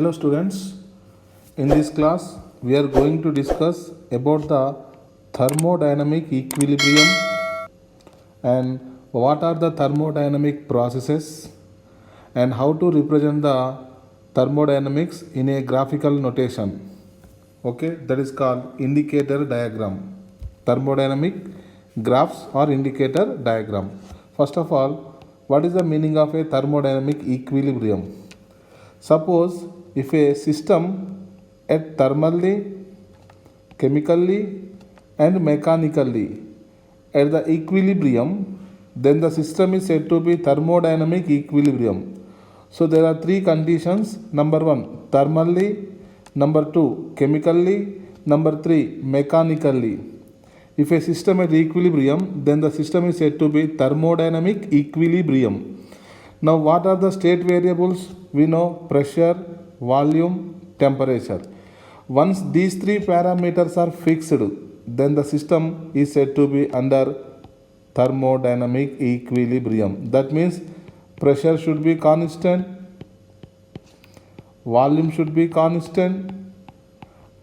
Hello students, in this class we are going to discuss about the thermodynamic equilibrium and what are the thermodynamic processes and how to represent the thermodynamics in a graphical notation. Okay, that is called indicator diagram. Thermodynamic graphs or indicator diagram. First of all, what is the meaning of a thermodynamic equilibrium? Suppose if a system at thermally, chemically and mechanically at the equilibrium, then the system is said to be thermodynamic equilibrium. So there are three conditions. Number one, thermally. Number two, chemically. Number three, mechanically. If a system at equilibrium, then the system is said to be thermodynamic equilibrium. Now what are the state variables? We know pressure, volume, temperature. Once these three parameters are fixed, then the system is said to be under thermodynamic equilibrium. That means pressure should be constant, volume should be constant,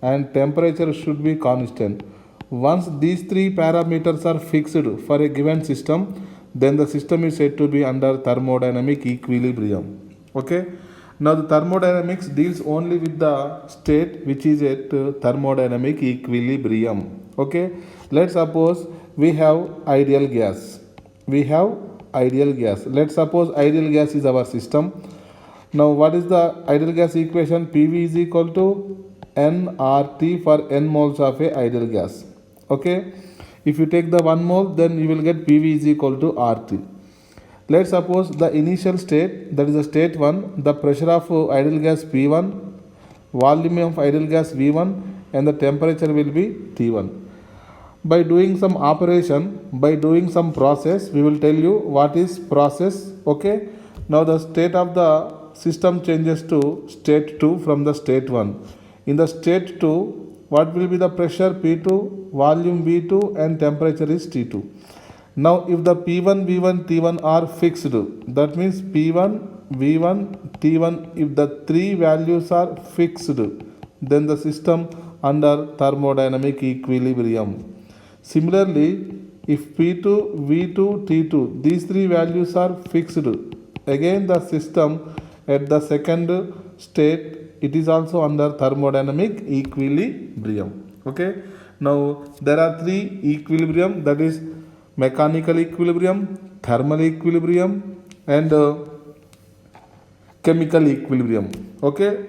and temperature should be constant. Once these three parameters are fixed for a given system, then the system is said to be under thermodynamic equilibrium. Okay. Now the thermodynamics deals only with the state which is at thermodynamic equilibrium. Okay. Let's suppose we have ideal gas. Let's suppose ideal gas is our system. Now what is the ideal gas equation? PV is equal to nRT for n moles of a ideal gas. Okay. If you take the 1 mole, then you will get PV is equal to RT. Let's suppose the initial state, that is the state 1, the pressure of ideal gas P1, volume of ideal gas V1, and the temperature will be T1. By doing some operation, by doing some process, we will tell you what is process. Okay. Now the state of the system changes to state 2 from the state 1. In the state 2, what will be the pressure? P2, volume V2, and temperature is T2. Now if the P1, V1, T1 are fixed, that means P1, V1, T1, if the three values are fixed, then the system under thermodynamic equilibrium. Similarly, if P2, V2, T2, these three values are fixed, again the system at the second state, it is also under thermodynamic equilibrium. Okay. Now there are three equilibrium, that is mechanical equilibrium, thermal equilibrium, and chemical equilibrium. Okay.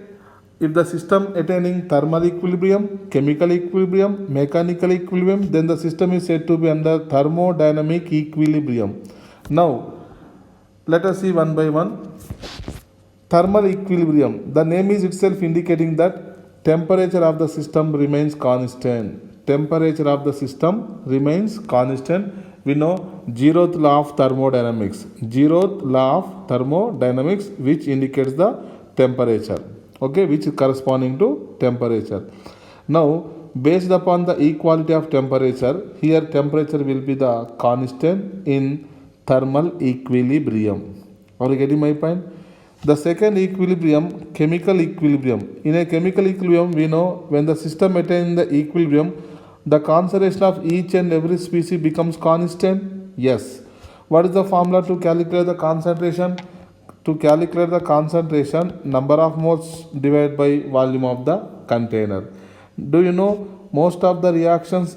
If the system attaining thermal equilibrium, chemical equilibrium, mechanical equilibrium, then the system is said to be under thermodynamic equilibrium. Now let us see one by one. Thermal equilibrium, the name is itself indicating that temperature of the system remains constant. Temperature of the system remains constant. We know zeroth law of thermodynamics. Zeroth law of thermodynamics, which indicates the temperature. Okay, which is corresponding to temperature. Now, based upon the equality of temperature, here temperature will be the constant in thermal equilibrium. Are you getting my point? The second equilibrium, chemical equilibrium. In a chemical equilibrium, we know when the system attains the equilibrium, the concentration of each and every species becomes constant. Yes. What is the formula to calculate the concentration? To calculate the concentration, number of moles divided by volume of the container. Do you know most of the reactions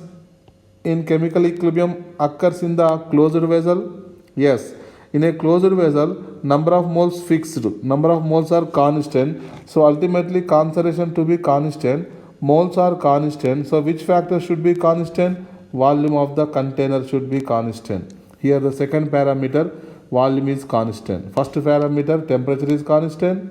in chemical equilibrium occurs in the closed vessel? Yes. In a closed vessel, number of moles fixed, number of moles are constant. So ultimately concentration to be constant, moles are constant. So which factor should be constant? Volume of the container should be constant. Here the second parameter, volume is constant. First parameter, temperature is constant.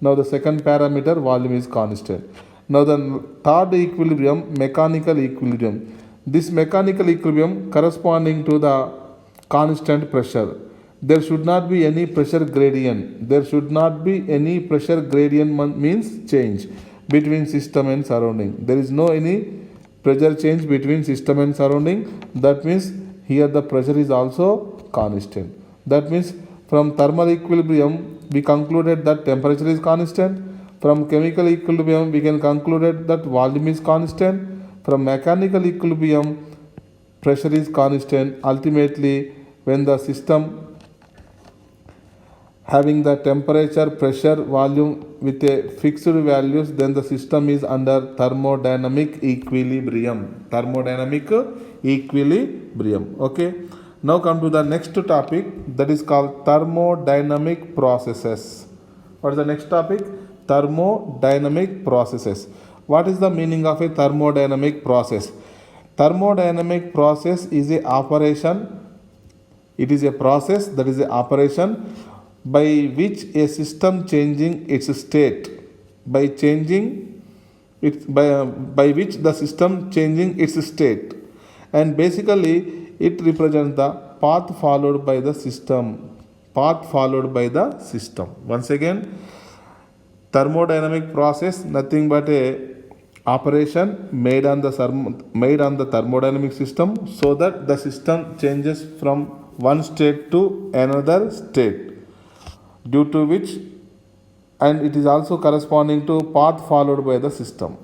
Now the second parameter, volume is constant. Now the third equilibrium, mechanical equilibrium. This mechanical equilibrium corresponding to the constant pressure. There should not be any pressure gradient. There should not be any pressure gradient means change between system and surrounding. There is no any pressure change between system and surrounding. That means here the pressure is also constant. That means from thermal equilibrium we concluded that temperature is constant. From chemical equilibrium, we can conclude that volume is constant. From mechanical equilibrium, pressure is constant. Ultimately, when the system having the temperature, pressure, volume with a fixed values, then the system is under thermodynamic equilibrium. Thermodynamic equilibrium. Okay. Now come to the next topic, that is called thermodynamic processes. What is the next topic? Thermodynamic processes. What is the meaning of a thermodynamic process? Thermodynamic process is a operation. It is a process, that is a operation by which a system changing its state, by changing it by which the system changing its state, and basically it represents the path followed by the system. Path followed by the system. Once again, thermodynamic process nothing but a operation made on the thermodynamic system, so that the system changes from one state to another state, due to which, and it is also corresponding to path followed by the system.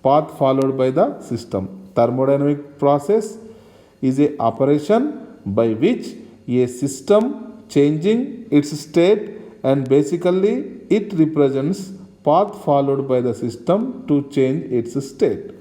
Path followed by the system. Thermodynamic process is a operation by which a system changing its state, and basically it represents path followed by the system to change its state.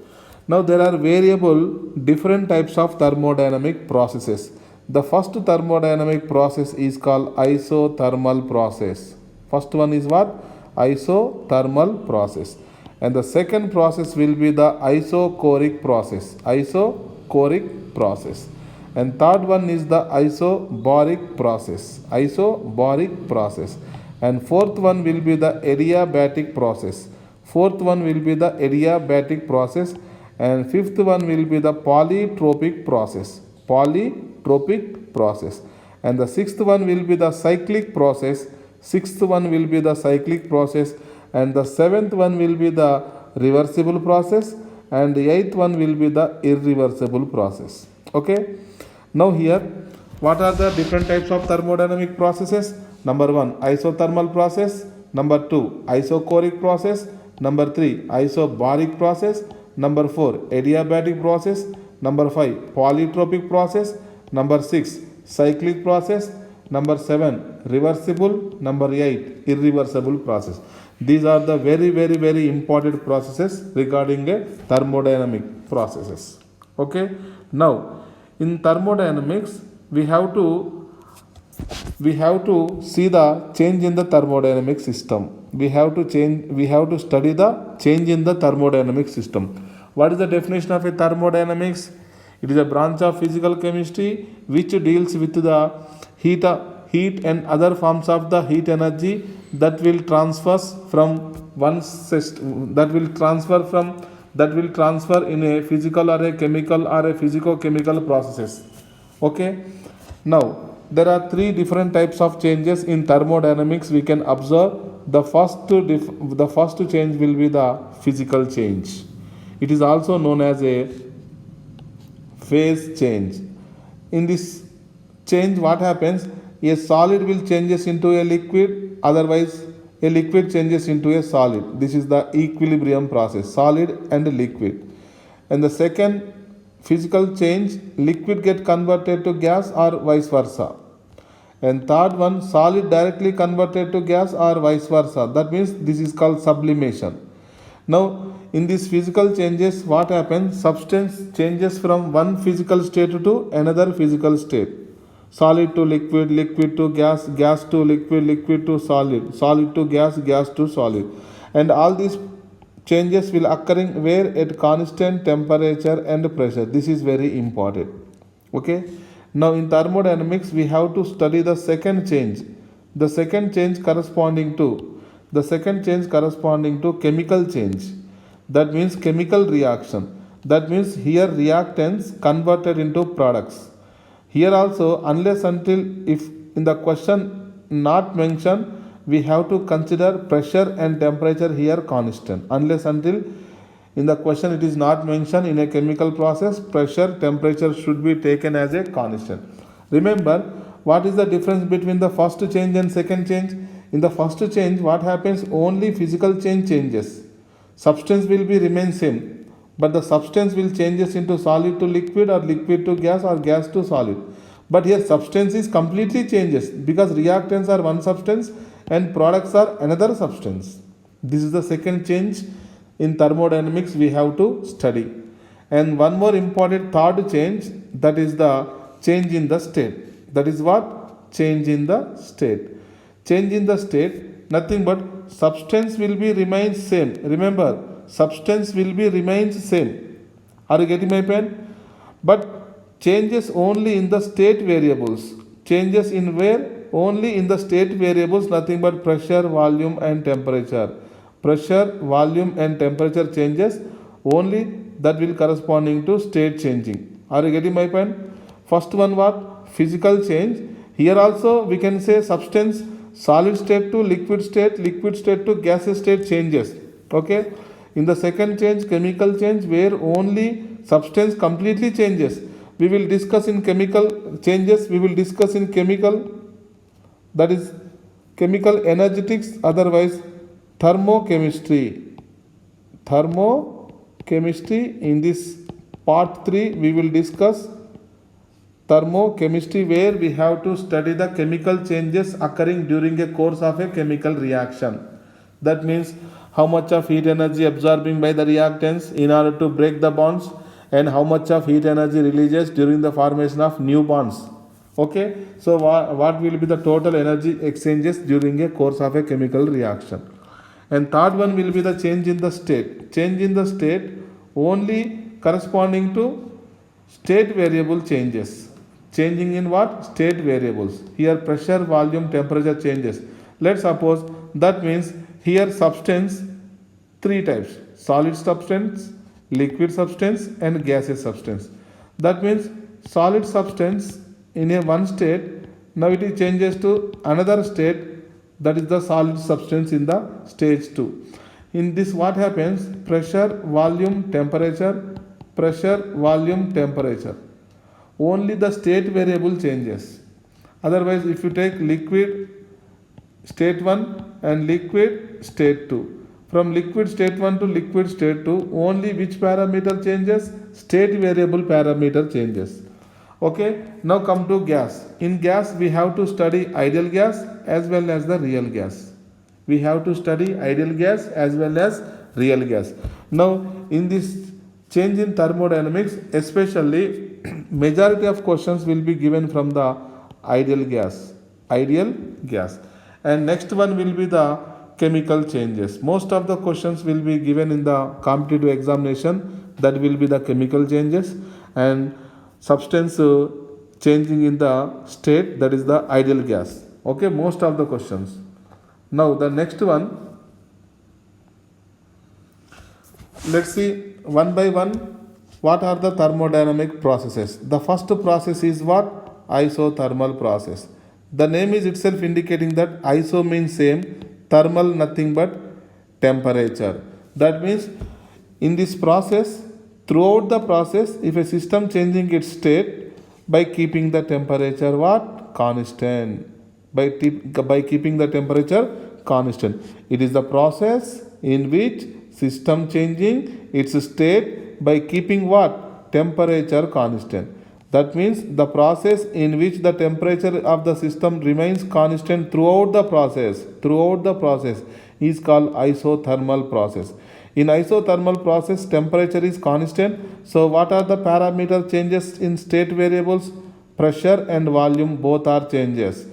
Now there are different types of thermodynamic processes. The first thermodynamic process is called isothermal process. First one is what? Isothermal process. And the second process will be the isochoric process. Isochoric process. And third one is the isobaric process. Isobaric process. And fourth one will be the adiabatic process. Fourth one will be the adiabatic process. And fifth one will be the polytropic process. Polytropic process. And the sixth one will be the cyclic process. Sixth one will be the cyclic process. And the seventh one will be the reversible process. And the eighth one will be the irreversible process. Okay. Now here, what are the different types of thermodynamic processes? Number one, isothermal process. Number two, isochoric process. Number three, isobaric process. Number four, adiabatic process. Number five, polytropic process. Number six, cyclic process. Number seven, reversible. Number eight, irreversible process. These are the very important processes regarding a thermodynamic processes. Okay. Now, in thermodynamics, we have to see the change in the thermodynamic system. We have to study the change in the thermodynamic system. What is the definition of a thermodynamics? It is a branch of physical chemistry which deals with the heat and other forms of the heat energy that will transfer in a physical or a chemical or a physico-chemical processes. Okay. Now there are three different types of changes in thermodynamics we can observe. The first change will be the physical change. It is also known as a phase change. In this change, what happens? A solid will changes into a liquid, otherwise a liquid changes into a solid. This is the equilibrium process, solid and liquid. And the second physical change, liquid get converted to gas or vice versa. And third one, solid directly converted to gas or vice versa. That means this is called sublimation. Now in these physical changes, what happens? Substance changes from one physical state to another physical state. Solid to liquid, liquid to gas, gas to liquid, liquid to solid, solid to gas, gas to solid. And all these changes will occurring where at constant temperature and pressure. This is very important. Okay. Now in thermodynamics, we have to study the second change. The second change corresponding to chemical change. That means chemical reaction. That means here reactants converted into products. Here also, unless until if in the question not mentioned, we have to consider pressure and temperature here constant. Unless until in the question it is not mentioned in a chemical process, pressure, temperature should be taken as a constant. Remember, what is the difference between the first change and second change? In the first change, what happens? Only physical changes. Substance will be remain same, but the substance will changes into solid to liquid or liquid to gas or gas to solid. But here substance is completely changes because reactants are one substance and products are another substance. This is the second change in thermodynamics we have to study. And one more important third change, that is the change in the state. That is what? Change in the state. Change in the state, nothing but substance will be remain same. Remember, substance will be remains same. Are you getting my pen? But changes only in the state variables. Changes in where? Only in the state variables, nothing but pressure, volume and temperature. Pressure, volume and temperature changes only, that will corresponding to state changing. Are you getting my point? First one what? Physical change. Here also we can say substance solid state to liquid state to gaseous state changes. Okay. In the second change, chemical change, where only substance completely changes. We will discuss in chemical changes. We will discuss in chemical, that is chemical energetics, otherwise thermochemistry. Thermochemistry, in this part 3 we will discuss thermochemistry, where we have to study the chemical changes occurring during a course of a chemical reaction. That means how much of heat energy absorbing by the reactants in order to break the bonds, and how much of heat energy releases during the formation of new bonds. Okay, so what will be the total energy exchanges during a course of a chemical reaction. And third one will be the change in the state. Change in the state only corresponding to state variable changes. Changing in what? State variables. Here pressure, volume, temperature changes. Let's suppose that means here substance 3 types: solid substance, liquid substance and gaseous substance. That means solid substance in a one state, now it is changes to another state, that is the solid substance in the stage 2. In this what happens? Pressure, volume, temperature, pressure, volume, temperature. Only the state variable changes. Otherwise, if you take liquid state 1 and liquid state 2, from liquid state 1 to liquid state 2, only which parameter changes? State variable parameter changes. Okay, now come to gas. In gas, we have to study ideal gas as well as the real gas. We have to study ideal gas as well as real gas. Now, in this change in thermodynamics, especially majority of questions will be given from the ideal gas. Ideal gas. And next one will be the chemical changes. Most of the questions will be given in the competitive examination, that will be the chemical changes, and substance changing in the state, that is the ideal gas. Okay, most of the questions. Now the next one, let's see one by one what are the thermodynamic processes. The first process is what? Isothermal process. The name is itself indicating that iso means same, thermal nothing but temperature. That means in this process, throughout the process, if a system changing its state by keeping the temperature what? Constant. By keeping the temperature constant. It is the process in which system changing its state by keeping what? Temperature constant. That means the process in which the temperature of the system remains constant throughout the process is called isothermal process. In isothermal process, temperature is constant. So what are the parameter changes in state variables? Pressure and volume both are changes.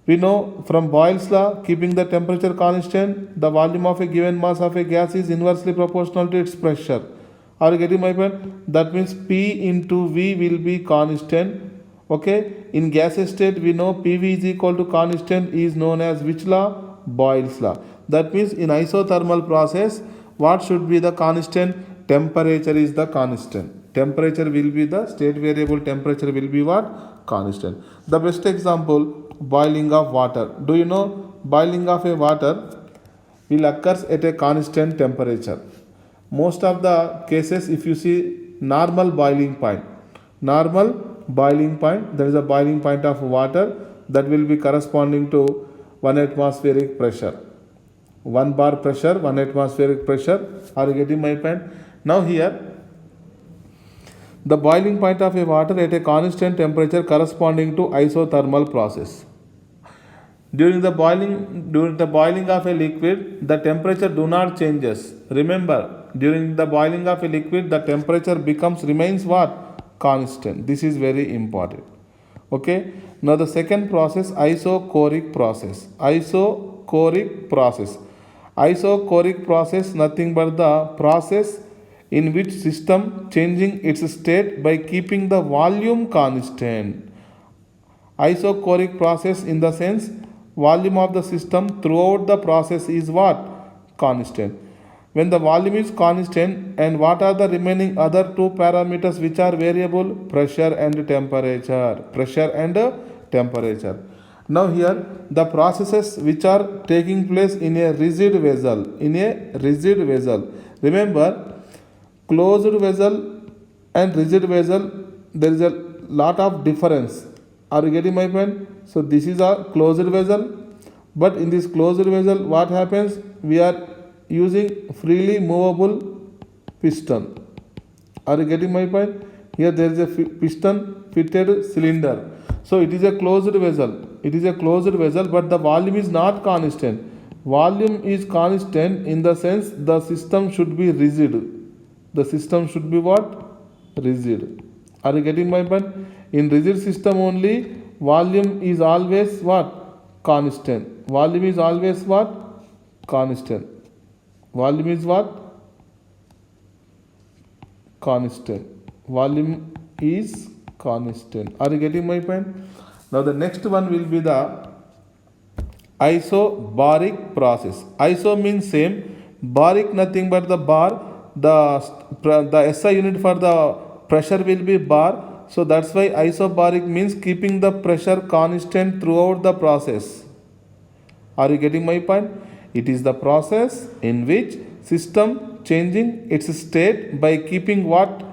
We know from Boyle's law, keeping the temperature constant, the volume of a given mass of a gas is inversely proportional to its pressure. Are you getting my point? That means P into V will be constant. Okay. In gaseous state, we know PV is equal to constant is known as which law? Boyle's law. That means in isothermal process, what should be the constant? Temperature is the constant. Temperature will be the state variable, temperature will be what? Constant. The best example, boiling of water. Do you know boiling of a water will occurs at a constant temperature? Most of the cases, if you see normal boiling point, there is a boiling point of water that will be corresponding to 1 atmospheric pressure. 1 bar pressure, 1 atmospheric pressure. Are you getting my point? Now here, the boiling point of a water at a constant temperature corresponding to isothermal process. During the boiling of a liquid, the temperature do not changes. Remember, during the boiling of a liquid, the temperature remains what? Constant. This is very important. Okay. Now the second process, isochoric process. Isochoric process, nothing but the process in which system changing its state by keeping the volume constant. Isochoric process in the sense volume of the system throughout the process is what? Constant. When the volume is constant, and what are the remaining other two parameters which are variable? Pressure and temperature. Now here, the processes which are taking place in a rigid vessel. Remember, closed vessel and rigid vessel, there is a lot of difference. Are you getting my point? So this is a closed vessel, but in this closed vessel, what happens? We are using freely movable piston. Are you getting my point? Here there is a piston fitted cylinder. So it is a closed vessel. But the volume is not constant. Volume is constant in the sense the system should be rigid. The system should be what? Rigid. Are you getting my point? In rigid system only, volume is always what? Constant. Volume is always what? Constant. Volume is what? Constant. Volume is constant. Are you getting my point? Now the next one will be the isobaric process. Iso means same. Baric nothing but the bar. The SI unit for the pressure will be bar. So that's why isobaric means keeping the pressure constant throughout the process. Are you getting my point? It is the process in which system changing its state by keeping what?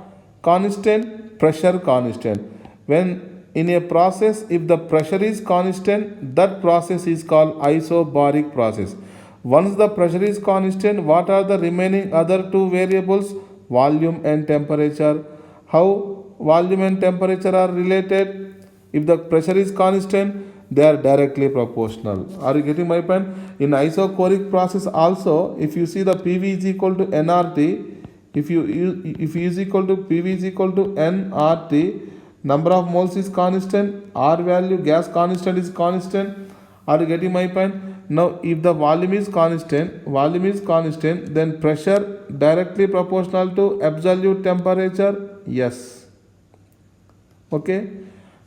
Constant, pressure constant. When in a process, if the pressure is constant, that process is called isobaric process. Once the pressure is constant, what are the remaining other two variables? Volume and temperature. How volume and temperature are related? If the pressure is constant, they are directly proportional. Are you getting my point? In isochoric process also, if you see the PV is equal to nRT, if U is equal to PV is equal to nRT, number of moles is constant, R value, gas constant is constant. Are you getting my point? Now, if the volume is constant, then pressure directly proportional to absolute temperature. Yes. Okay.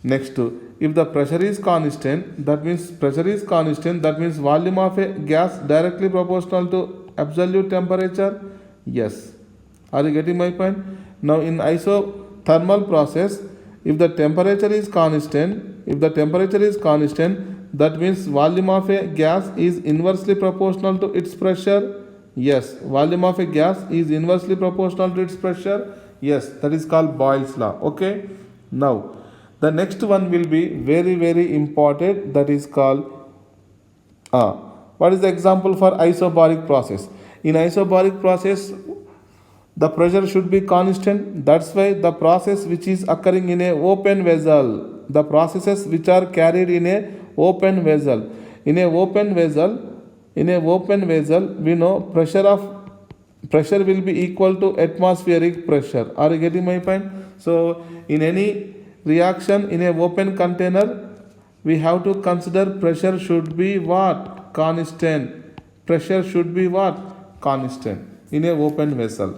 Next, if the pressure is constant, that means volume of a gas directly proportional to absolute temperature. Yes. Are you getting my point? Now in isothermal process, if the temperature is constant, that means volume of a gas is inversely proportional to its pressure. Yes. Volume of a gas is inversely proportional to its pressure. Yes. That is called Boyle's law. Okay. Now, the next one will be very, very important. That is called, what is the example for isobaric process? In isobaric process, the pressure should be constant. That's why the process which is occurring in a open vessel, the processes which are carried in a open vessel. In a open vessel, we know pressure will be equal to atmospheric pressure. Are you getting my point? So in any reaction in a open container, we have to consider pressure should be what? Constant. Pressure should be what? Constant in a open vessel.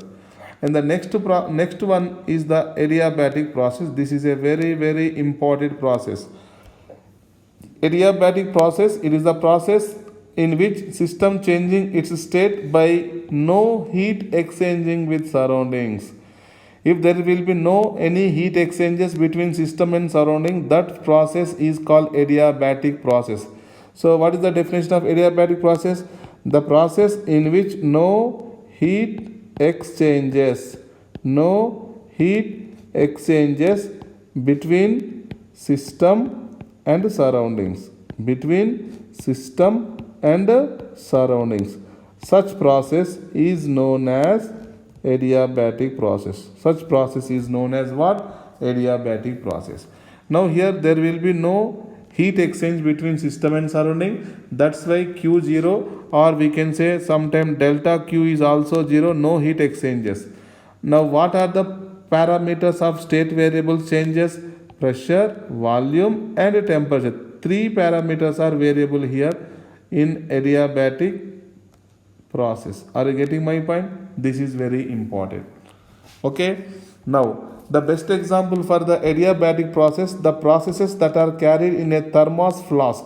And the next one is the adiabatic process. This is a very, very important process. Adiabatic process, it is the process in which system changing its state by no heat exchanging with surroundings. If there will be no any heat exchanges between system and surrounding, that process is called adiabatic process. So what is the definition of adiabatic process? The process in which no heat exchanges between system and surroundings. and surroundings. Such process is known as adiabatic process. Such process is known as what? Adiabatic process. Now here there will be no heat exchange between system and surrounding. That's why Q0, or we can say sometime delta Q is also 0, no heat exchanges. Now what are the parameters of state variable changes? Pressure, volume and temperature. Three parameters are variable here in adiabatic process. Are you getting my point? This is very important. Okay. Now the best example for the adiabatic process, the processes that are carried in a thermos flask,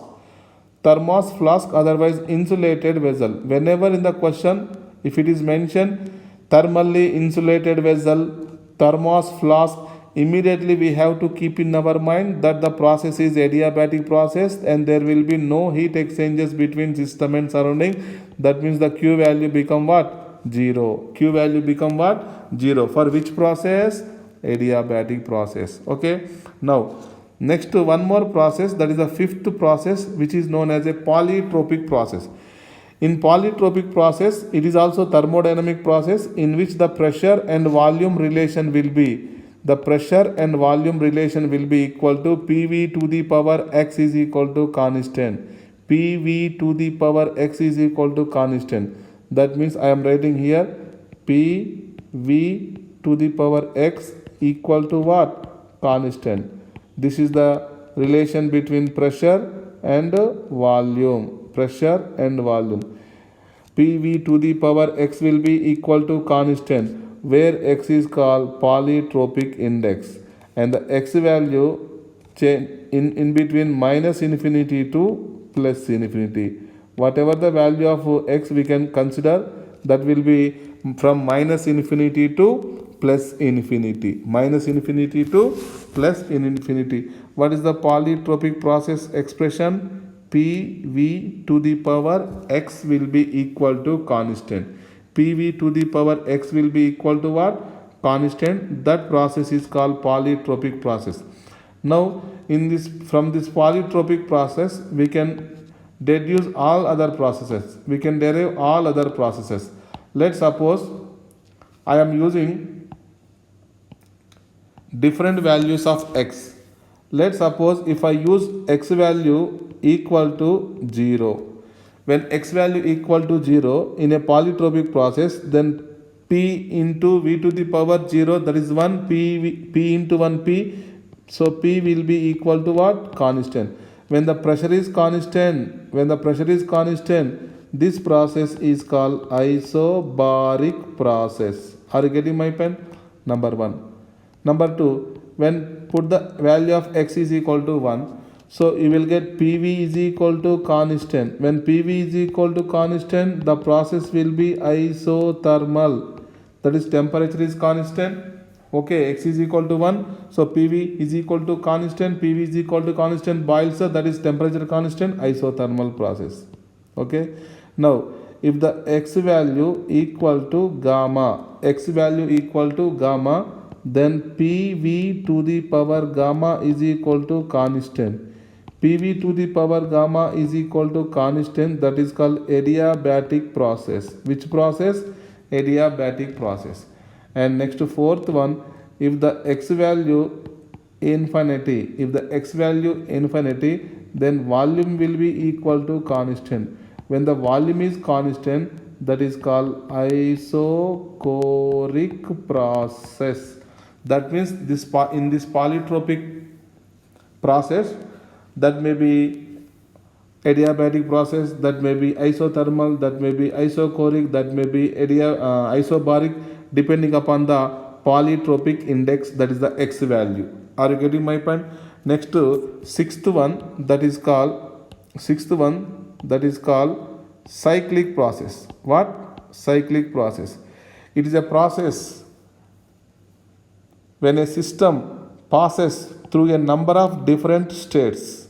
otherwise insulated vessel. Whenever in the question, if it is mentioned thermally insulated vessel, thermos flask, immediately we have to keep in our mind that the process is adiabatic process and there will be no heat exchanges between system and surrounding. That means the Q value become what? 0. Q value become what? 0. For which process? Adiabatic process. Okay. Now next one more process, that is the fifth process, which is known as a polytropic process. In polytropic process, it is also thermodynamic process in which the pressure and volume relation will be equal to PV to the power x is equal to constant. PV to the power x is equal to constant. That means I am writing here PV to the power x equal to what? Constant. This is the relation between pressure and volume. PV to the power x will be equal to constant, where x is called polytropic index, and the x value change in between minus infinity to plus infinity. Whatever the value of x we can consider, that will be from minus infinity to plus infinity. What is the polytropic process expression? PV to the power x will be equal to constant. PV to the power x will be equal to what? Constant. That process is called polytropic process. Now from this polytropic process we can deduce all other processes. We can derive all other processes. Let's suppose I am using different values of x. Let's suppose if I use x value equal to 0. When x value equal to 0 in a polytropic process, then p into v to the power 0, that is 1 p into 1 p. So p will be equal to what? Constant. When the pressure is constant, this process is called isobaric process. Are you getting my pen? Number 1. Number 2, when put the value of x is equal to 1, so you will get PV is equal to constant. When PV is equal to constant, the process will be isothermal. That is, temperature is constant. Okay, x is equal to 1. So PV is equal to constant. PV is equal to constant boils, that is temperature constant, isothermal process. Okay. Now, if the x value equal to gamma, then PV to the power gamma is equal to constant. PV to the power gamma is equal to constant. That is called adiabatic process. Which process? Adiabatic process. And next, fourth one, if the x value infinity, then volume will be equal to constant. When the volume is constant, that is called isochoric process. That means in this polytropic process, that may be adiabatic process, that may be isothermal, that may be isochoric, that may be isobaric, depending upon the polytropic index, that is the x value. Are you getting my point? Next, sixth one, that is called cyclic process. What? Cyclic process. It is a process when a system passes through a number of different states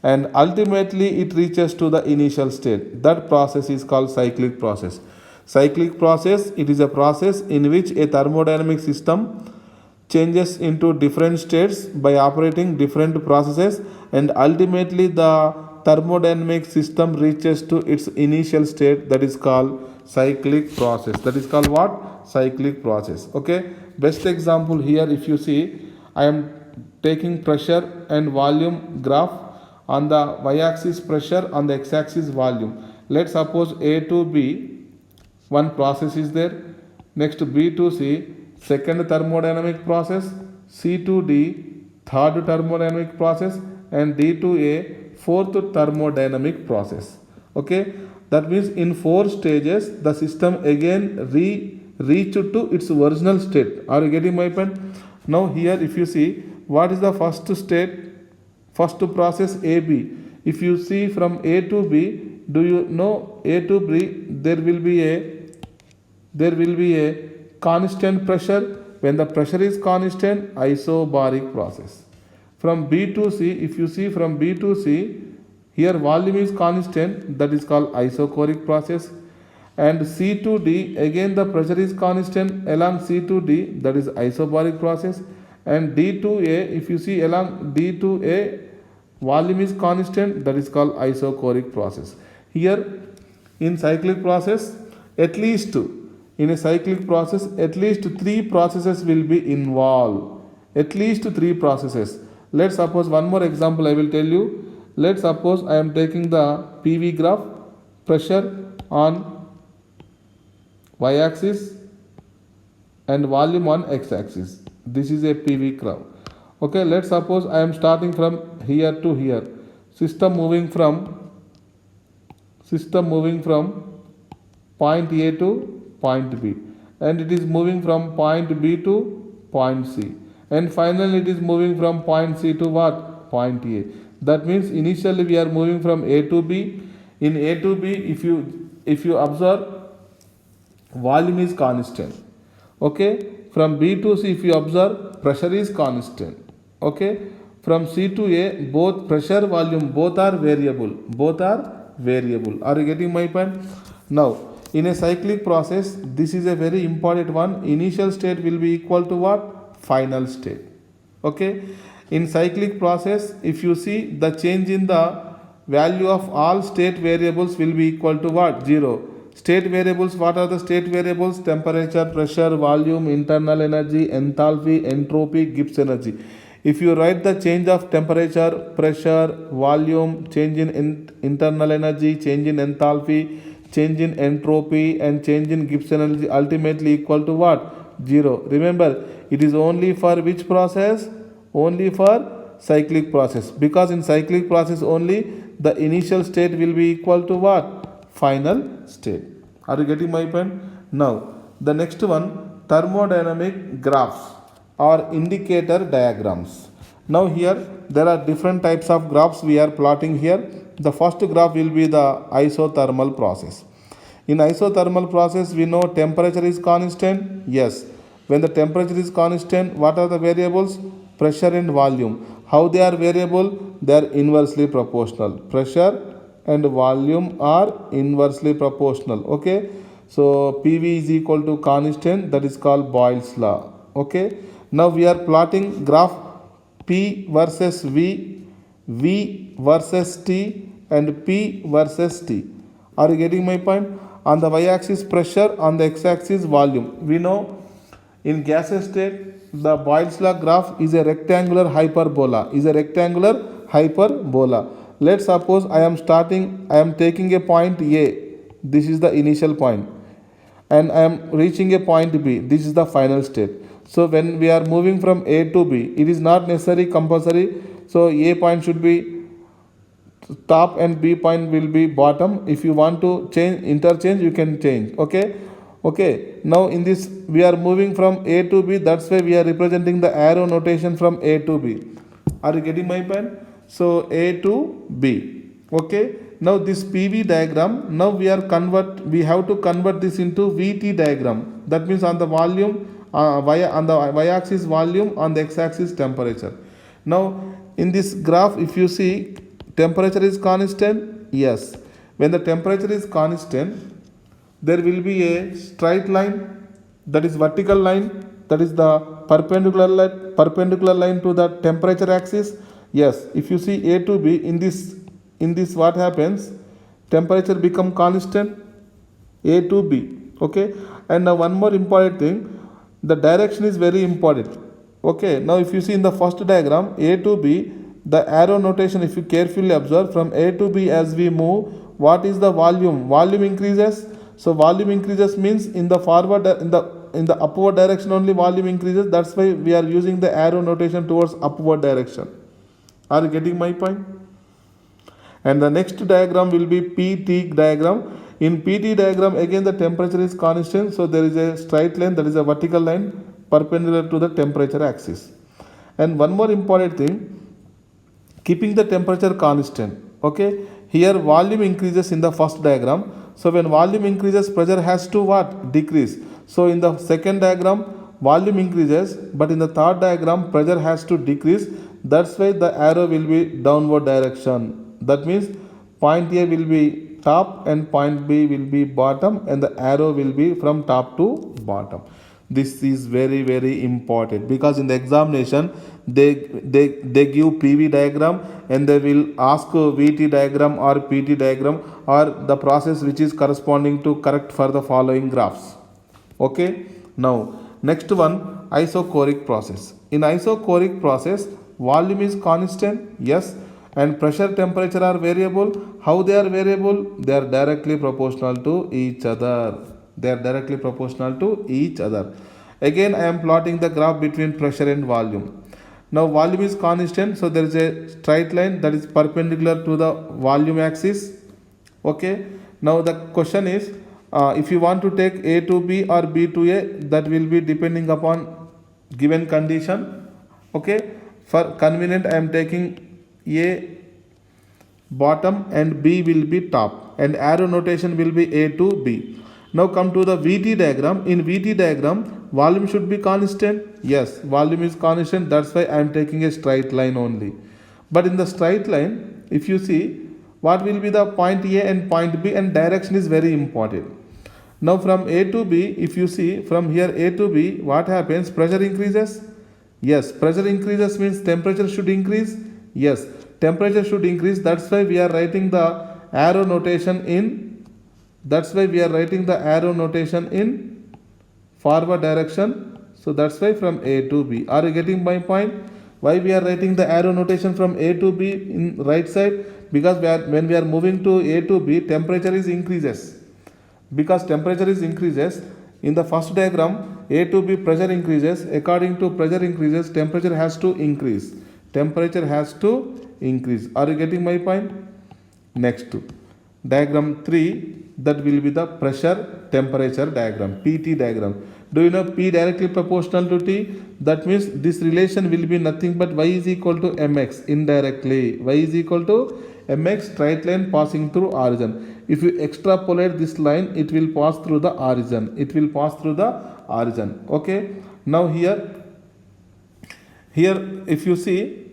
and ultimately it reaches to the initial state. That process is called cyclic process. Cyclic process, it is a process in which a thermodynamic system changes into different states by operating different processes, and ultimately the thermodynamic system reaches to its initial state, that is called cyclic process. That is called what? Cyclic process. Okay, best example here, if you see, I am taking pressure and volume graph. On the y-axis pressure, on the x-axis volume. Let's suppose A to B, one process is there. Next B to C, second thermodynamic process. C to D, third thermodynamic process. And D to A, fourth thermodynamic process. Okay, that means in 4 stages the system again reached to its original state. Are you getting my point? Now here, if you see, what is the first state, first process AB? If you see from A to B, do you know A to B, there will be a constant pressure. When the pressure is constant, isobaric process. From B to C, if you see from B to C, here volume is constant, that is called isochoric process. And C to D, again the pressure is constant along C to D, that is isobaric process. And D to A, if you see along D to A, volume is constant, that is called isochoric process. Here in cyclic process, at least in a cyclic process, at least 3 processes will be involved. At least 3 processes. Let's suppose one more example I will tell you. Let's suppose I am taking the PV graph, pressure on y-axis and volume on x-axis. This is a PV graph. Okay, let's suppose I am starting from here to here. System moving from point A to point B, and it is moving from point B to point C, and finally it is moving from point C to what? Point A. That means initially we are moving from A to B. In A to B, if you observe, volume is constant. Okay, from B to C, if you observe, pressure is constant. Okay, from C to A, both pressure, volume, both are variable. Are you getting my point? Now in a cyclic process, this is a very important one. Initial state will be equal to what? Final state. Okay, in cyclic process, if you see, the change in the value of all state variables will be equal to what? 0. State variables, what are the state variables? Temperature, pressure, volume, internal energy, enthalpy, entropy, Gibbs energy. If you write the change of temperature, pressure, volume, change in internal energy, change in enthalpy, change in entropy, and change in Gibbs energy, ultimately equal to what? 0. Remember, it is only for which process? Only for cyclic process, because in cyclic process only the initial state will be equal to what? Final state. Are you getting my point? Now the next one, thermodynamic graphs or indicator diagrams. Now here there are different types of graphs we are plotting here. The first graph will be the isothermal process. In isothermal process, we know temperature is constant. Yes, when the temperature is constant, what are the variables? Pressure and volume. How they are variable? They are inversely proportional. Pressure and volume are inversely proportional. Okay, so PV is equal to constant, that is called Boyle's law. Okay, now we are plotting graph P versus V, V versus T, and P versus T. Are you getting my point? On the y-axis pressure, on the x-axis volume. We know in gaseous state, the Boyle's law graph is a rectangular hyperbola. Let's suppose I am taking a point A. This is the initial point, and I am reaching a point B. This is the final state. So when we are moving from A to B, it is not necessary compulsory. So A point should be top and B point will be bottom. If you want to interchange, you can change. Okay, now in this we are moving from A to B, that's why we are representing the arrow notation from A to B. Are you getting my point? So A to B. Okay, now this PV diagram, now we have to convert this into VT diagram. That means on the volume, on the y-axis volume, on the x-axis temperature. Now in this graph, if you see, temperature is constant. Yes, when the temperature is constant, there will be a straight line, that is vertical line, that is the perpendicular line to the temperature axis. Yes, if you see A to B, in this in this what happens? Temperature become constant, A to B. Okay, and now one more important thing, the direction is very important. Okay, now if you see in the first diagram, A to B, the arrow notation, if you carefully observe, from A to B as we move, what is the volume? Volume increases. So volume increases means in the forward, in the upward direction only volume increases. That's why we are using the arrow notation towards upward direction. Are you getting my point? And the next diagram will be PT diagram. In PT diagram, again the temperature is constant, so there is a straight line, that is a vertical line perpendicular to the temperature axis. And one more important thing, keeping the temperature constant. Okay, here volume increases in the first diagram. So when volume increases, pressure has to what? Decrease. So in the second diagram, volume increases, but in the third diagram, pressure has to decrease. That's why the arrow will be downward direction. That means point A will be top and point B will be bottom, and the arrow will be from top to bottom. This is very very important, because in the examination they give PV diagram and they will ask VT diagram or PT diagram or the process which is corresponding to correct for the following graphs. Okay, now next one, isochoric process. In isochoric process, volume is constant, yes, and pressure temperature are variable. How they are variable? They are directly proportional to each other. They are directly proportional to each other. Again I am plotting the graph between pressure and volume. Now volume is constant, so there is a straight line that is perpendicular to the volume axis. Okay, now the question is, if you want to take A to B or B to A, that will be depending upon given condition. Okay, for convenient I am taking A bottom and B will be top, and arrow notation will be A to B. Now come to the VT diagram. In VT diagram, volume should be constant. Yes, volume is constant, that's why I am taking a straight line only. But in the straight line, if you see, what will be the point A and point B, and direction is very important. Now from A to B, if you see from here A to B, what happens? Pressure increases. Yes, pressure increases means temperature should increase. Yes, temperature should increase. That's why we are writing the arrow notation in forward direction. So that's why from A to B. Are you getting my point? Why we are writing the arrow notation from A to B in right side? Because when we are moving to A to B, temperature is increases. Because temperature is increases, in the first diagram, A to B pressure increases. According to pressure increases, temperature has to increase. Temperature has to increase. Are you getting my point? Next, diagram 3, that will be the pressure temperature diagram, PT diagram. Do you know P directly proportional to T? That means this relation will be nothing but Y is equal to mx indirectly. Y is equal to mx, straight line passing through origin. If you extrapolate this line, it will pass through the origin. It will pass through the origin. Okay. Now here if you see,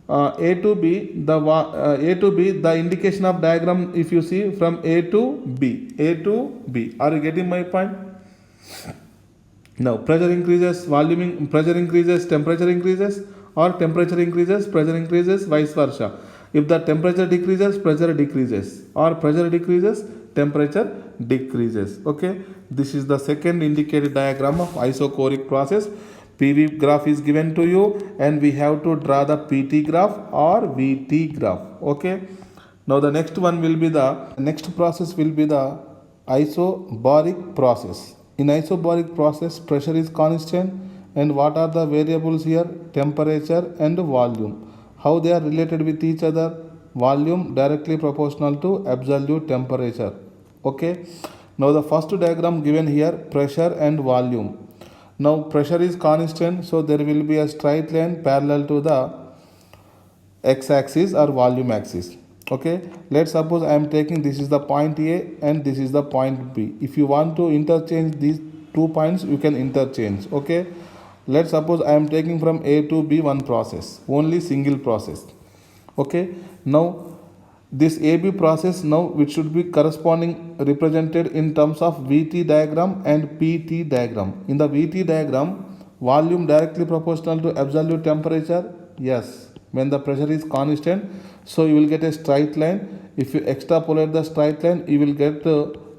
A to B, the indication of diagram, if you see from A to B. Are you getting my point? Now pressure increases, pressure increases, temperature increases, or temperature increases, pressure increases, vice versa. If the temperature decreases, pressure decreases, or pressure decreases, temperature decreases. Okay, this is the second indicated diagram of isochoric process. PV graph is given to you, and we have to draw the PT graph or VT graph. Okay, now the next process will be the isobaric process. In isobaric process, pressure is constant, and what are the variables here? Temperature and volume. How they are related with each other? Volume directly proportional to absolute temperature. Okay, now the first diagram given here, pressure and volume. Now pressure is constant, so there will be a straight line parallel to the x-axis or volume axis. Okay, let's suppose I am taking, this is the point A and this is the point B. If you want to interchange these 2 points, you can interchange. Okay, let's suppose I am taking from A to B one process, only single process. Okay, now this AB process, now which should be corresponding represented in terms of VT diagram and PT diagram. In the VT diagram, volume directly proportional to absolute temperature. Yes, When the pressure is constant, so you will get a straight line. If you extrapolate the straight line, you will get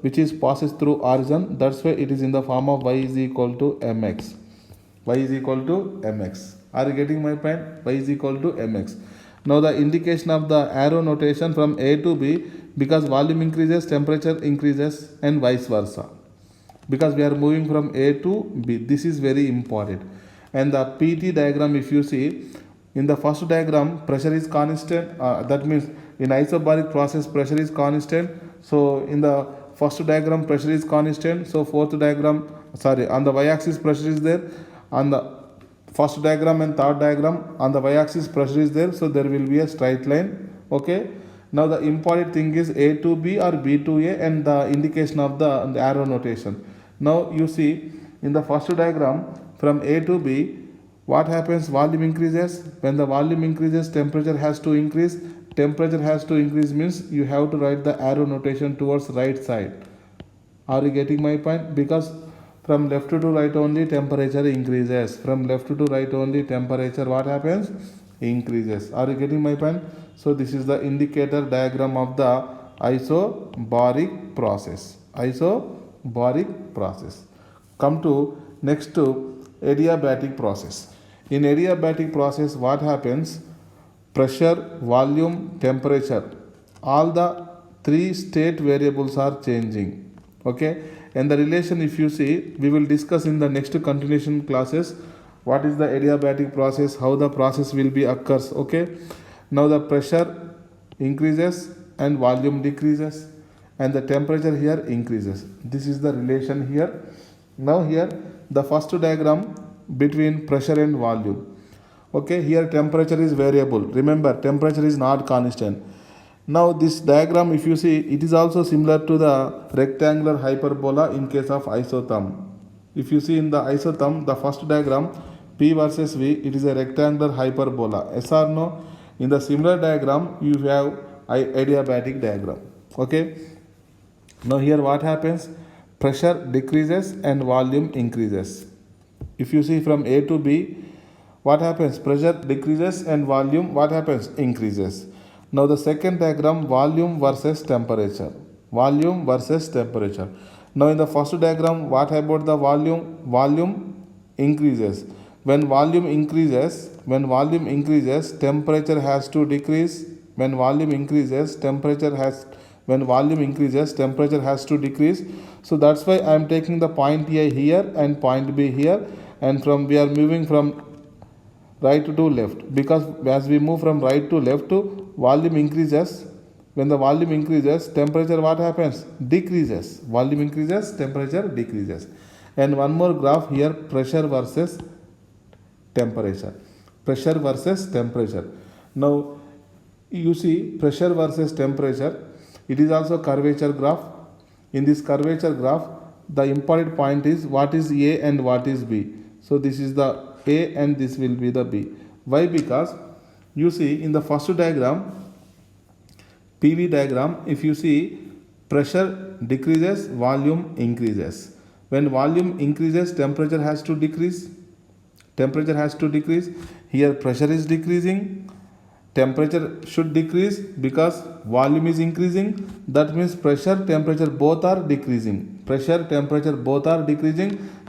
which is passes through origin. That's why it is in the form of y is equal to mx. Y is equal to mx. Are you getting my point? Y is equal to mx. Now the indication of the arrow notation from A to B, because volume increases, temperature increases, and vice versa. Because we are moving from A to B. This is very important. And the PT diagram, if you see, in the first diagram, pressure is constant. That means in isobaric process, pressure is constant. So in the first diagram, pressure is constant. So fourth diagram, on the y-axis pressure is there. On the first diagram and third diagram, on the y-axis pressure is there. So there will be a straight line. Okay. Now the important thing is A to B or B to A and the indication of the arrow notation. Now you see in the first diagram from A to B, what happens? Volume increases. When the volume increases, temperature has to increase. Temperature has to increase means you have to write the arrow notation towards right side. Are you getting my point? Because from left to right only temperature increases. From left to right only temperature what happens? Increases. Are you getting my point? So this is the indicator diagram of the isobaric process. Isobaric process. Come to next to adiabatic process. In adiabatic process what happens? Pressure, volume, temperature. All the three state variables are changing. Okay. And the relation, if you see, we will discuss in the next continuation classes what is the adiabatic process, how the process will be occurs. Okay. Now the pressure increases and volume decreases and the temperature here increases. This is the relation here. Now here the first diagram between pressure and volume. Okay, here temperature is variable. Remember, temperature is not constant. Now this diagram, if you see, it is also similar to the rectangular hyperbola in case of isotherm. If you see in the isotherm, the first diagram, P versus V, it is a rectangular hyperbola. Yes or no? In the similar diagram, you have adiabatic diagram. Okay. Now here what happens? Pressure decreases and volume increases. If you see from A to B, what happens? Pressure decreases and volume what happens? Increases. Now the second diagram, volume versus temperature. Volume versus temperature. Now in the first diagram, what about the volume? Volume increases. When volume increases, temperature has to decrease. When volume increases, temperature has to decrease. So that's why I am taking the point A here and point B here, and from we are moving from right to left, because as we move from right to left to volume increases. When the volume increases, temperature what happens? Decreases. Volume increases, temperature decreases. And one more graph here, pressure versus temperature. Pressure versus temperature. Now you see pressure versus temperature. It is also curvature graph. In this curvature graph, the important point is what is A and what is B. So this is the A and this will be the B. Why? Because you see in the first diagram, PV diagram, if you see pressure decreases, volume increases. When volume increases, temperature has to decrease. Here pressure is decreasing. Temperature should decrease because volume is increasing. That means pressure, temperature both are decreasing.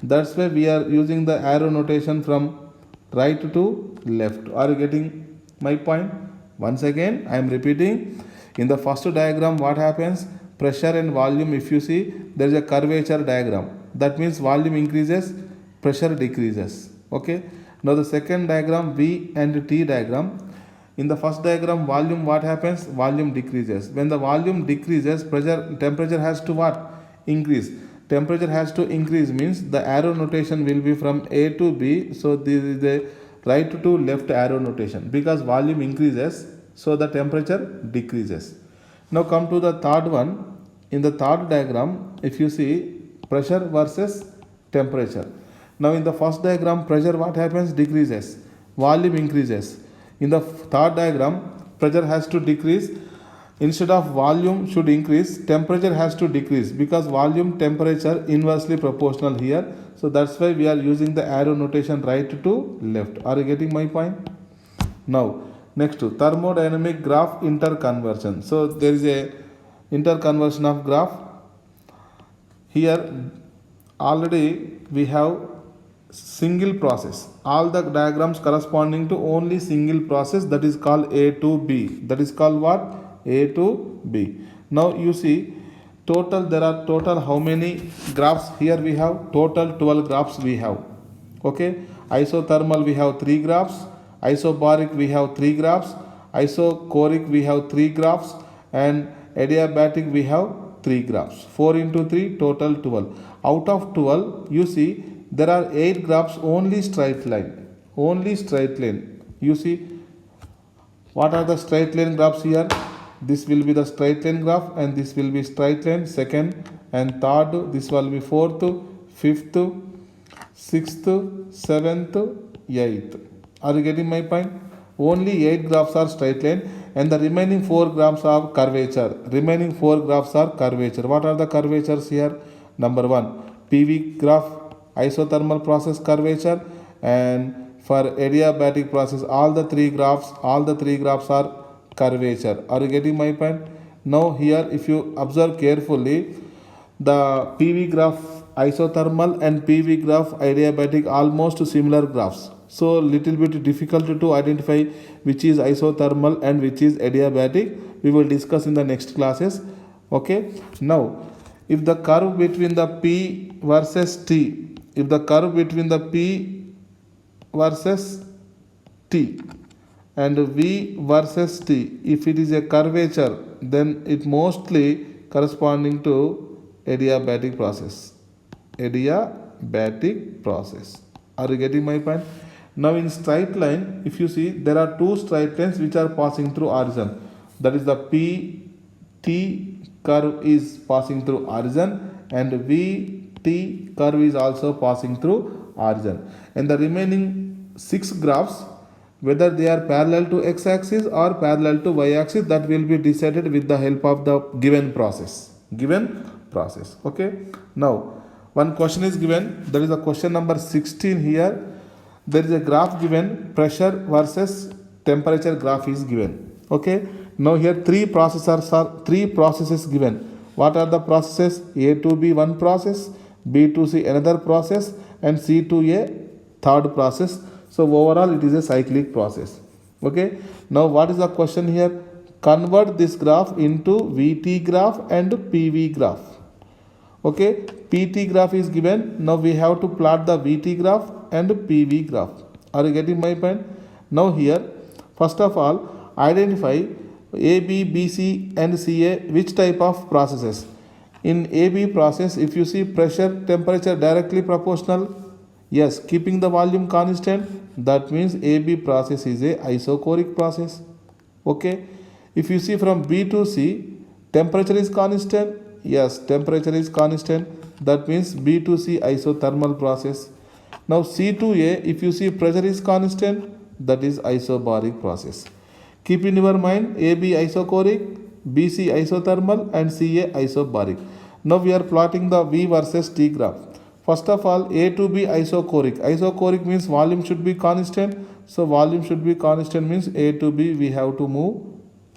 That's why we are using the arrow notation from right to left. Are you getting my point? Once again, I am repeating. In the first diagram, what happens? Pressure and volume, if you see, there is a curvature diagram. That means volume increases, pressure decreases. Okay. Now the second diagram, V and T diagram. In the first diagram, volume what happens? Volume decreases. When the volume decreases, temperature has to what? Increase. Temperature has to increase means the arrow notation will be from A to B. So this is the right to left arrow notation, because volume increases, so the temperature decreases. Now come to the third one. In the third diagram, if you see pressure versus temperature. Now in the first diagram, pressure what happens? Decreases. Volume increases. In the third diagram, pressure has to decrease. Instead of volume should increase, temperature has to decrease, because volume temperature inversely proportional here. So that's why we are using the arrow notation right to left. Are you getting my point? Now Next, thermodynamic graph interconversion. So there is a interconversion of graph. Here already we have single process. All the diagrams corresponding to only single process, that is called A to B. That is called what? A to B. Now you see there are total how many graphs? Here we have total 12 graphs we have. Okay, isothermal we have 3 graphs, isobaric we have 3 graphs, isochoric we have 3 graphs, and adiabatic we have 3 graphs. 4 into 3, total 12. Out of 12, you see there are 8 graphs only straight line. Only straight line. You see what are the straight line graphs here? This will be the straight line graph, and this will be straight line second and third. This will be fourth, fifth, sixth, seventh, eighth. Are you getting my point? Only 8 graphs are straight line, and the remaining 4 graphs are curvature. Remaining 4 graphs are curvature. What are the curvatures here? Number 1, PV graph, isothermal process curvature, and for adiabatic process, all the three graphs are curvature. Are you getting my point? Now here, if you observe carefully, the PV graph isothermal and PV graph adiabatic almost similar graphs. So little bit difficult to identify which is isothermal and which is adiabatic. We will discuss in the next classes. Okay. Now, if the curve between the P versus T, if the curve between the P versus T and V versus T, if it is a curvature, then it mostly corresponding to adiabatic process. Adiabatic process. Are you getting my point? Now in straight line, if you see, there are 2 straight lines which are passing through origin. That is the PT curve is passing through origin, and VT curve is also passing through origin. And the remaining 6 graphs, whether they are parallel to x-axis or parallel to y-axis, that will be decided with the help of the given process. Okay. Now one question is given, that is the question number 16 here. There is a graph given, pressure versus temperature graph is given. Okay. Now here 3 processes given. What are the processes? A to B one process, B to C another process, and C to A third process. So overall it is a cyclic process. Okay. Now what is the question here? Convert this graph into VT graph and PV graph. Okay, PT graph is given. Now we have to plot the VT graph and PV graph. Are you getting my point? Now here, first of all, identify AB, BC and CA which type of processes. In AB process, if you see pressure, temperature directly proportional, yes, keeping the volume constant, that means AB process is a isochoric process. Okay, if you see from B to C, temperature is constant, yes, temperature is constant, that means B to C isothermal process. Now C to A, if you see pressure is constant, that is isobaric process. Keep in your mind AB isochoric, BC isothermal and CA isobaric. Now we are plotting the V versus T graph. First of all, A to B isochoric. Isochoric means volume should be constant. So volume should be constant means A to B we have to move.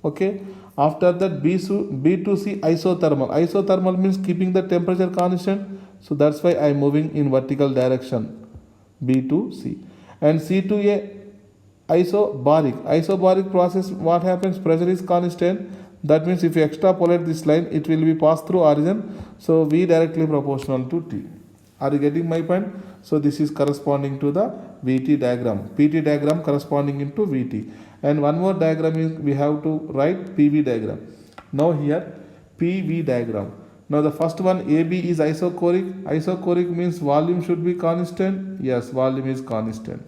Okay. After that B to C isothermal. Isothermal means keeping the temperature constant. So that's why I am moving in vertical direction. B to C. And C to A isobaric. Isobaric process, what happens? Pressure is constant. That means if you extrapolate this line, it will be passed through origin. So V directly proportional to T. Are you getting my point? So this is corresponding to the VT diagram. PT diagram corresponding into VT. And one more diagram is we have to write PV diagram. Now here PV diagram. Now the first one AB is isochoric. Isochoric means volume should be constant. Yes, volume is constant.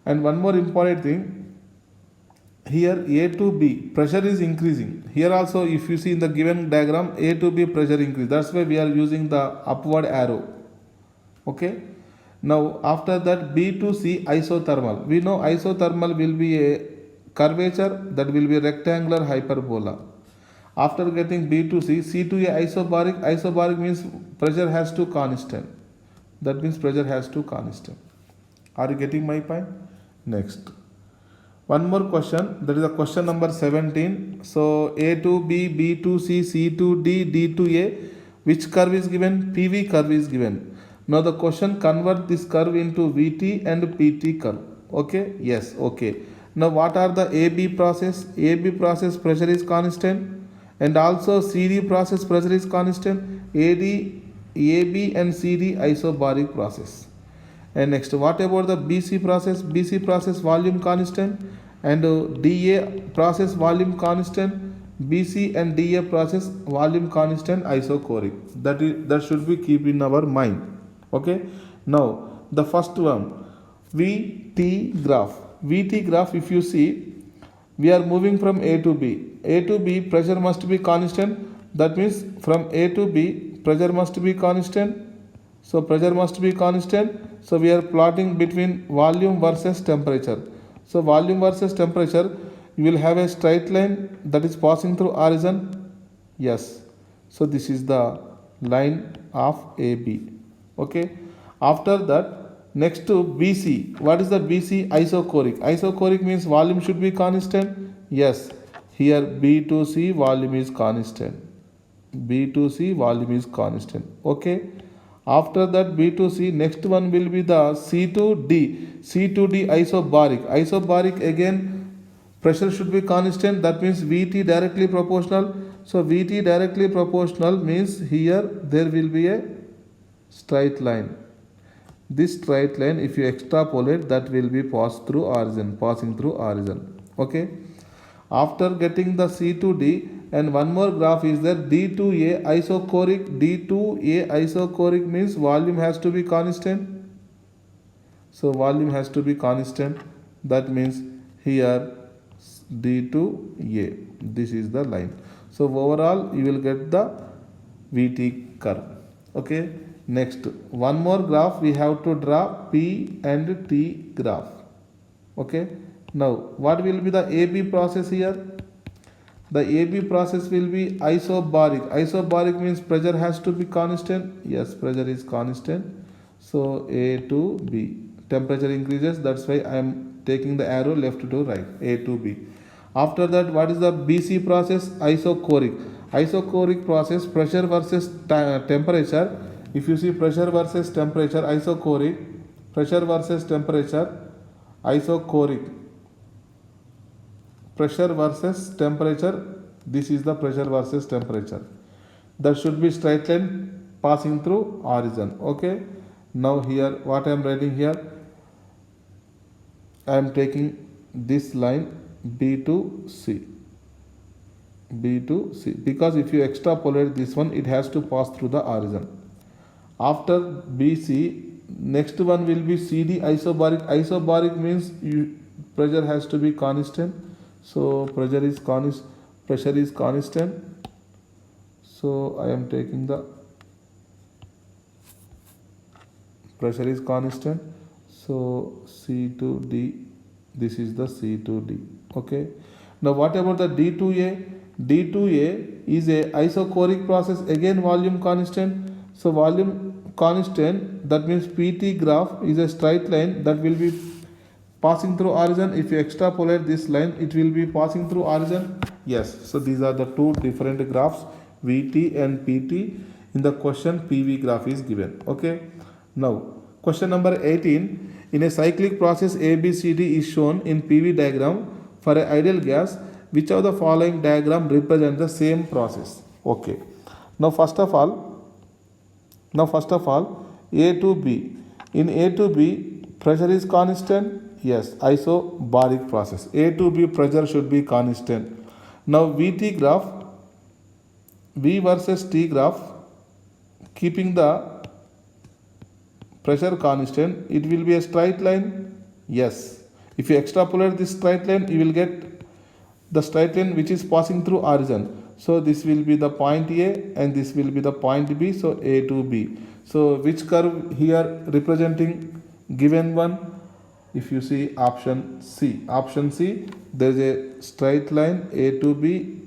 And one more important thing, here A to B pressure is increasing. Here also if you see in the given diagram A to B pressure increase. That's why we are using the upward arrow. Okay. Now after that B to C isothermal. We know isothermal will be a curvature, that will be a rectangular hyperbola. After getting B to C, C to A isobaric. Isobaric means pressure has to constant. That means pressure has to constant. Are you getting my point? Next. One more question, that is the question number 17. So A to B, B to C, C to D, D to A. Which curve is given? PV curve is given. Now the question convert this curve into VT and PT curve. Okay? Yes. Okay. Now what are the AB process? AB process pressure is constant, and also CD process pressure is constant. AB and CD isobaric process. And next, what about the BC process? BC process volume constant, and DA process volume constant. BC and DA process volume constant isochoric. That should be keep in our mind. Okay. Now the first one, VT graph. VT graph, if you see, we are moving from A to B. A to B pressure must be constant. That means from A to B pressure must be constant. So pressure must be constant. So we are plotting between volume versus temperature. So volume versus temperature, you will have a straight line that is passing through origin. Yes. So this is the line of AB. Okay. After that, next to BC. What is the BC? Isochoric. Isochoric means volume should be constant. Yes. Here B to C volume is constant. B to C volume is constant. Okay. After that B to C, next one will be the C to D. C to D isobaric. Isobaric again pressure should be constant. That means VT directly proportional. So VT directly proportional means here there will be a straight line. This straight line, if you extrapolate, that will be passing through origin. Okay. After getting the C to D, and one more graph is there, D to A isochoric. D to A isochoric means volume has to be constant. So volume has to be constant. That means here D to A. This is the line. So overall you will get the VT curve. Okay. Next, one more graph we have to draw, P and T graph. Okay. Now what will be the AB process here? The AB process will be isobaric. Isobaric means pressure has to be constant. Yes, pressure is constant. So A to B. Temperature increases. That's why I am taking the arrow left to right. A to B. After that, what is the BC process? Isochoric. Isochoric process, pressure versus temperature. If you see pressure versus temperature, isochoric. Pressure versus temperature, isochoric. Pressure versus temperature, this is the pressure versus temperature. That should be straight line passing through origin. Okay. Now here what I am writing here, I am taking this line B to C. B to C, because if you extrapolate this one, it has to pass through the origin. After BC, next one will be CD isobaric. Isobaric means pressure has to be constant. So pressure is constant. So I am taking the pressure is constant. So C to D, this is the C to D. Okay. Now what about the D to A? D to A is a isochoric process, again volume constant. So volume constant, that means PT graph is a straight line that will be passing through origin. If you extrapolate this line, it will be passing through origin. Yes. So these are the two different graphs, VT and PT. In the question, PV graph is given. Okay. Now question number 18. In a cyclic process, ABCD is shown in PV diagram for an ideal gas. Which of the following diagram represent the same process? Okay. Now first of all, A to B. In A to B, pressure is constant. Yes, isobaric process. A to B pressure should be constant. Now VT graph, V versus T graph, keeping the pressure constant, it will be a straight line. Yes. If you extrapolate this straight line, you will get the straight line which is passing through origin. So this will be the point A and this will be the point B. So A to B. So which curve here representing given one? If you see option C, there is a straight line A to B.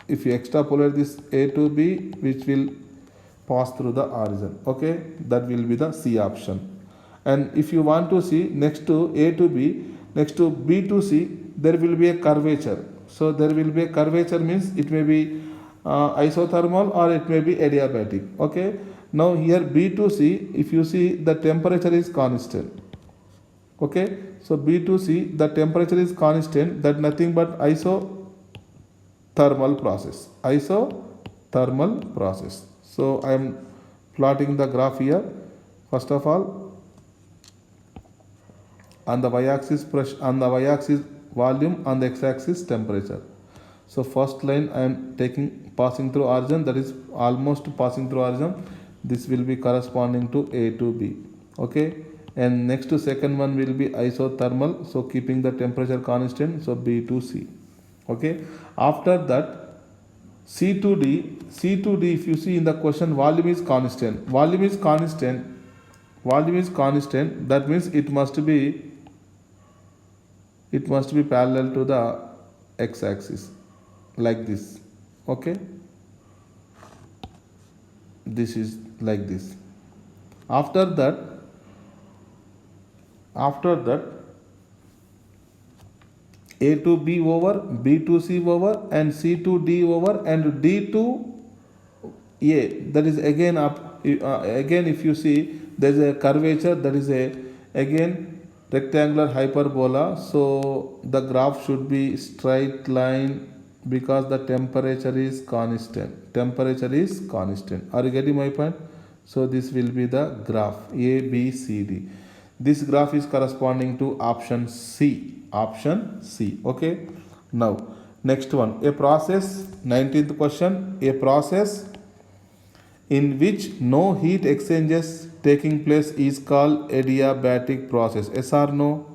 If you extrapolate this A to B, which will pass through the origin. Okay, that will be the C option. And if you want to see next to A to B, Next to B to C, there will be a curvature. So there will be a curvature means it may be isothermal or it may be adiabatic. Okay. Now here B to C, if you see the temperature is constant. Okay. So B to C, the temperature is constant. That nothing but isothermal process. Isothermal process. So I am plotting the graph here. First of all, on the y-axis pressure, on the y-axis volume, on the x-axis temperature. So first line I am taking passing through origin, that is almost passing through origin. This will be corresponding to A to B. Okay, and next to second one will be isothermal. So keeping the temperature constant. So B to C. Okay, after that C to D. C to D, if you see in the question, volume is constant. Volume is constant. Volume is constant. That means it must be parallel to the x-axis like this. Okay, this is like this. After that A to B over, B to C over, and C to D over, and D to A. That is again up. Again, if you see, there is a curvature. That is a again rectangular hyperbola. So the graph should be straight line because the temperature is constant. Temperature is constant. Are you getting my point? So this will be the graph A, B, C, D. This graph is corresponding to option C. Option C. Okay. Now next one. A process. 19th question. A process in which no heat exchanges taking place is called adiabatic process. Yes or no?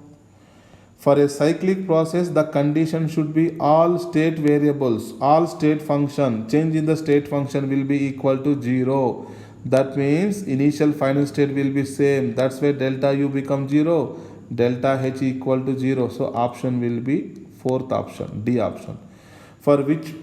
For a cyclic process, the condition should be all state variables, all state function, change in the state function will be equal to 0. That means initial final state will be same. That's why delta U become 0, delta H equal to 0. So option will be fourth option, D option. For which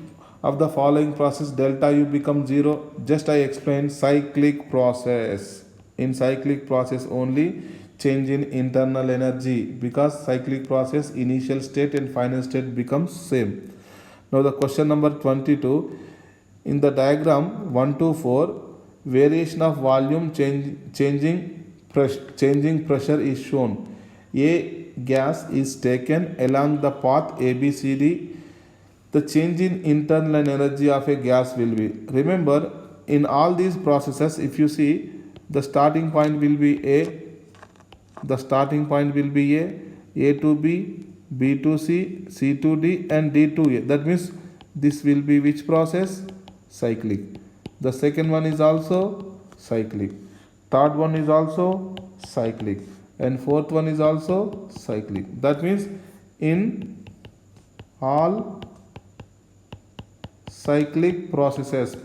of the following process delta U become 0? Just I explained cyclic process. In cyclic process only change in internal energy, because cyclic process initial state and final state becomes same. Now the question number 22. In the diagram 1 to 4, variation of volume changing pressure is shown. A gas is taken along the path ABCD. The change in internal energy of a gas will be. Remember, in all these processes, if you see, the starting point will be A. The starting point will be A to B, B to C, C to D, and D to A. That means this will be which process? Cyclic. The second one is also cyclic. Third one is also cyclic. And fourth one is also cyclic. That means in all cyclic processes,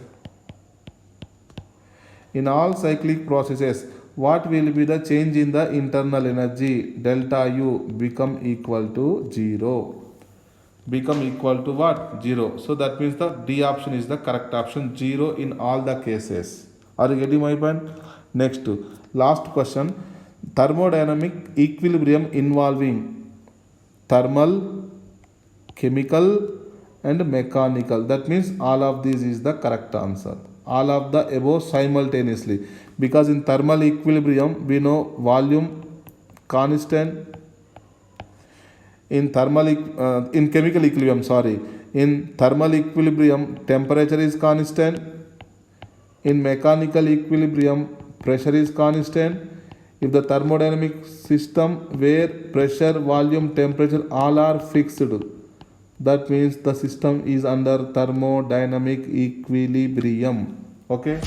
what will be the change in the internal energy? Delta U become equal to 0. Become equal to what? 0. So that means the D option is the correct option, 0 in all the cases. Are you getting my point? Next, last question. Thermodynamic equilibrium involving thermal, chemical, and mechanical. That means all of these is the correct answer. All of the above simultaneously, because in thermal equilibrium we know volume constant. In chemical equilibrium, in thermal equilibrium temperature is constant. In mechanical equilibrium pressure is constant. If the thermodynamic system where pressure, volume, temperature all are fixed, that means the system is under thermodynamic equilibrium. Okay.